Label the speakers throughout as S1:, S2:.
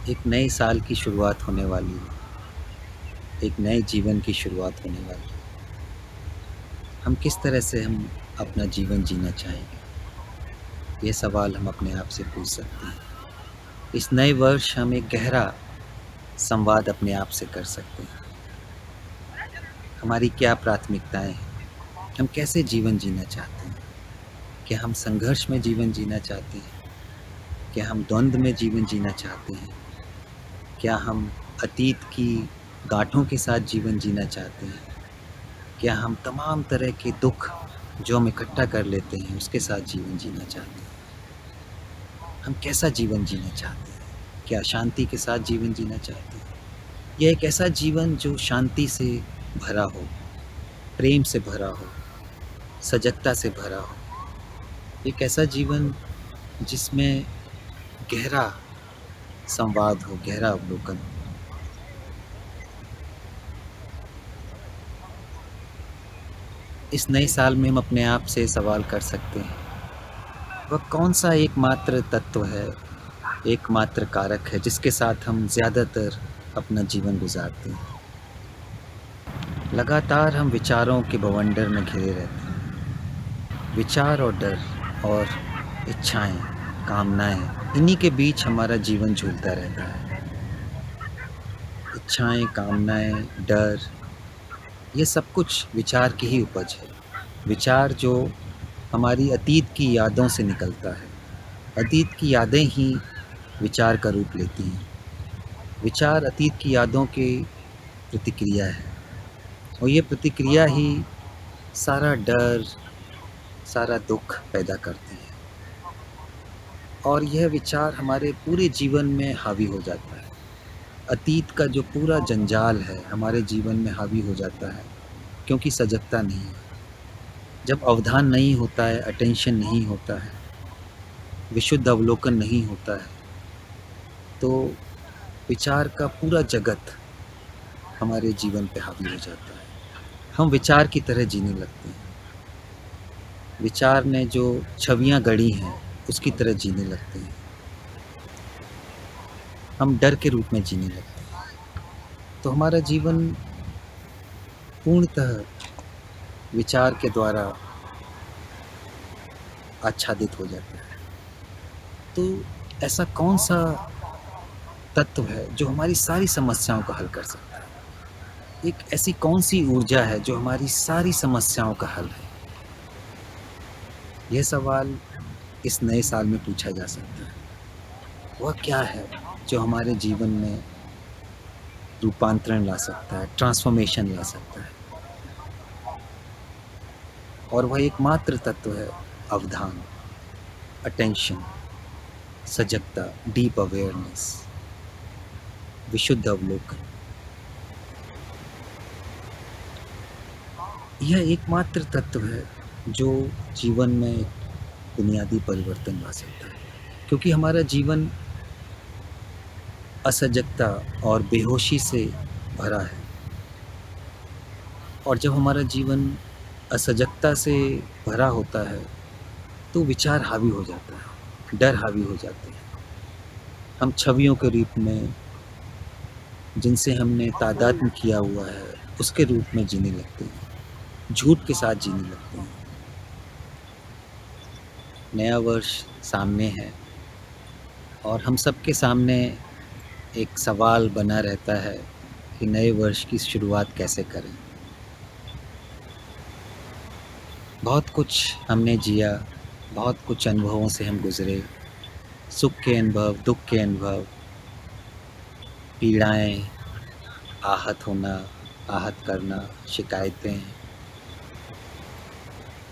S1: एक नए साल की शुरुआत होने वाली है, एक नए जीवन की शुरुआत होने वाली है। हम किस तरह से हम अपना जीवन जीना चाहेंगे? ये सवाल हम अपने आप से पूछ सकते हैं। इस नए वर्ष हम एक गहरा संवाद अपने आप से कर सकते हैं। हमारी क्या प्राथमिकताएं हैं? हम कैसे जीवन जीना चाहते हैं? क्या हम संघर्ष में जीवन जीना चाहते हैं? क्या हम द्वंद्व में जीवन जीना चाहते हैं? क्या हम अतीत की गांठों के साथ जीवन जीना चाहते हैं? क्या हम तमाम तरह के दुख जो हम इकट्ठा कर लेते हैं उसके साथ जीवन जीना चाहते हैं? हम कैसा जीवन जीना चाहते हैं? क्या शांति के साथ जीवन जीना चाहते हैं, या एक ऐसा जीवन जो शांति से भरा हो, प्रेम से भरा हो, सजगता से भरा हो, एक ऐसा जीवन जिसमें गहरा संवाद हो, गहरा अवलोकन हो? इस नए साल में हम अपने आप से सवाल कर सकते हैं, वह कौन सा एकमात्र तत्व है, एकमात्र कारक है जिसके साथ हम ज़्यादातर अपना जीवन गुजारते हैं? लगातार हम विचारों के बवंडर में घिरे रहते हैं। विचार और डर और इच्छाएं, कामनाएं, इन्हीं के बीच हमारा जीवन झूलता रहता है। इच्छाएं, कामनाएं, डर, ये सब कुछ विचार की ही उपज है। विचार जो हमारी अतीत की यादों से निकलता है। अतीत की यादें ही विचार का रूप लेती हैं। विचार अतीत की यादों की प्रतिक्रिया है, और ये प्रतिक्रिया ही सारा डर, सारा दुख पैदा करती है। और यह विचार हमारे पूरे जीवन में हावी हो जाता है। अतीत का जो पूरा जंजाल है हमारे जीवन में हावी हो जाता है, क्योंकि सजगता नहीं है। जब अवधान नहीं होता है, अटेंशन नहीं होता है, विशुद्ध अवलोकन नहीं होता है, तो विचार का पूरा जगत हमारे जीवन पे हावी हो जाता है। हम विचार की तरह जीने लगते हैं। विचार ने जो छवियां गढ़ी हैं उसकी तरह जीने लगते हैं। हम डर के रूप में जीने लगते हैं। तो हमारा जीवन पूर्णतः विचार के द्वारा आच्छादित हो जाता है। तो ऐसा कौन सा तत्व है जो हमारी सारी समस्याओं का हल कर सकता है? एक ऐसी कौन सी ऊर्जा है जो हमारी सारी समस्याओं का हल है? यह सवाल इस नए साल में पूछा जा सकता है। वह क्या है जो हमारे जीवन में रूपांतरण ला सकता है, ट्रांसफॉर्मेशन ला सकता है? और वह एकमात्र तत्व है अवधान, अटेंशन, सजगता, डीप अवेयरनेस, विशुद्ध अवलोकन। यह एकमात्र तत्व है जो जीवन में एक बुनियादी परिवर्तन ला सकता है, क्योंकि हमारा जीवन असजगता और बेहोशी से भरा है। और जब हमारा जीवन असजगता से भरा होता है तो विचार हावी हो जाता है, डर हावी हो जाते हैं। हम छवियों के रूप में, जिनसे हमने तादात्म्य किया हुआ है, उसके रूप में जीने लगते हैं, झूठ के साथ जीने लगते हैं। नया वर्ष सामने है, और हम सबके सामने एक सवाल बना रहता है कि नए वर्ष की शुरुआत कैसे करें। बहुत कुछ हमने जिया, बहुत कुछ अनुभवों से हम गुज़रे, सुख के अनुभव, दुख के अनुभव, पीड़ाएँ, आहत होना, आहत करना, शिकायतें।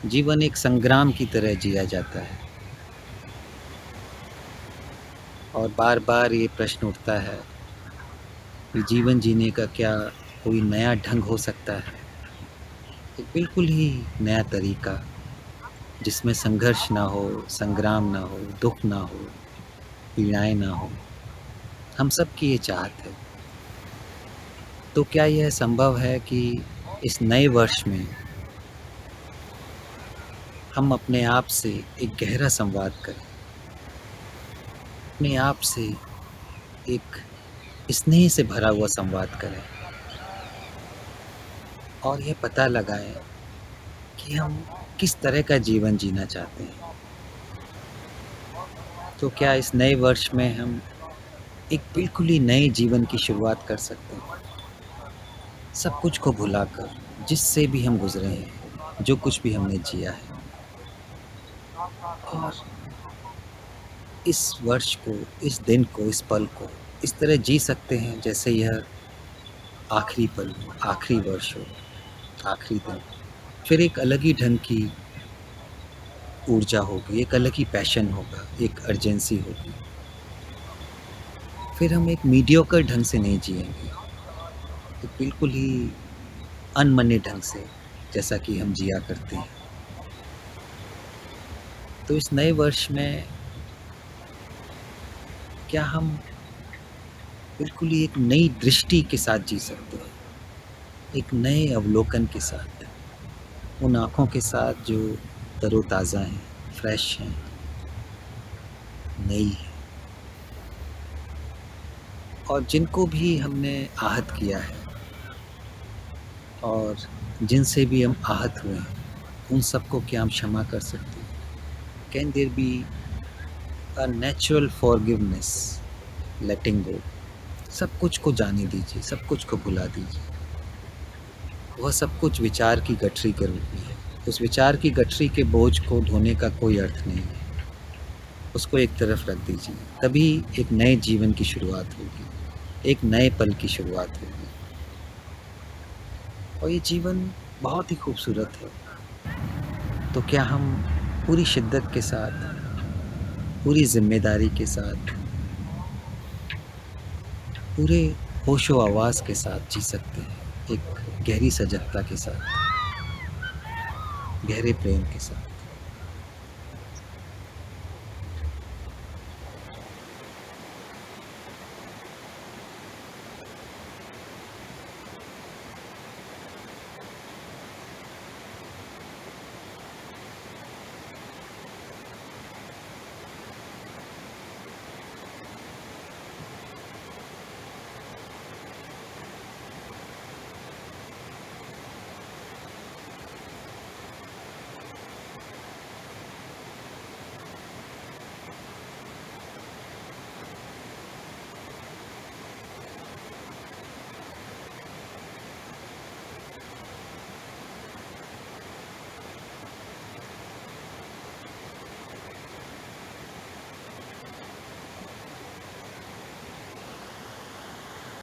S1: जीवन एक संग्राम की तरह जिया जाता है, और बार-बार ये प्रश्न उठता है कि जीवन जीने का क्या कोई नया ढंग हो सकता है? एक बिल्कुल ही नया तरीका, जिसमें संघर्ष ना हो, संग्राम ना हो, दुख ना हो, पीड़ाएँ ना हो। हम सब की ये चाहत है। तो क्या यह संभव है कि इस नए वर्ष में हम अपने आप से एक गहरा संवाद करें, अपने आप से एक स्नेह से भरा हुआ संवाद करें और ये पता लगाएँ कि हम किस तरह का जीवन जीना चाहते हैं। तो क्या इस नए वर्ष में हम एक बिल्कुल ही नए जीवन की शुरुआत कर सकते हैं, सब कुछ को भुलाकर, जिससे भी हम गुज़रे हैं, जो कुछ भी हमने जिया है और इस वर्ष को, इस दिन को, इस पल को इस तरह जी सकते हैं जैसे यह आखिरी पल हो, आखिरी वर्ष हो, आखिरी दिन। फिर एक अलग ही ढंग की ऊर्जा होगी, एक अलग ही पैशन होगा, एक अर्जेंसी होगी। फिर हम एक मीडियोकर ढंग से नहीं जिएँगे, एक बिल्कुल ही अनमने ढंग से, जैसा कि हम जिया करते हैं। तो इस नए वर्ष में क्या हम बिल्कुल ही एक नई दृष्टि के साथ जी सकते हैं, एक नए अवलोकन के साथ, उन आँखों के साथ जो तरोताज़ा हैं, फ्रेश हैं, नई हैं और जिनको भी हमने आहत किया है और जिनसे भी हम आहत हुए हैं, उन सबको क्या हम क्षमा कर सकते हैं? Can there be a natural forgiveness, letting go? सब कुछ को जाने दीजिए, सब कुछ को भुला दीजिए। वह सब कुछ विचार की गठरी के रूप में है। उस विचार की गठरी के बोझ को ढोने का कोई अर्थ नहीं है। उसको एक तरफ रख दीजिए, तभी एक नए जीवन की शुरुआत होगी, एक नए पल की शुरुआत होगी और ये जीवन बहुत ही खूबसूरत है। तो क्या हम पूरी शिद्दत के साथ, पूरी ज़िम्मेदारी के साथ, पूरे होशो-हवास के साथ जी सकते हैं, एक गहरी सजगता के साथ, गहरे प्रेम के साथ?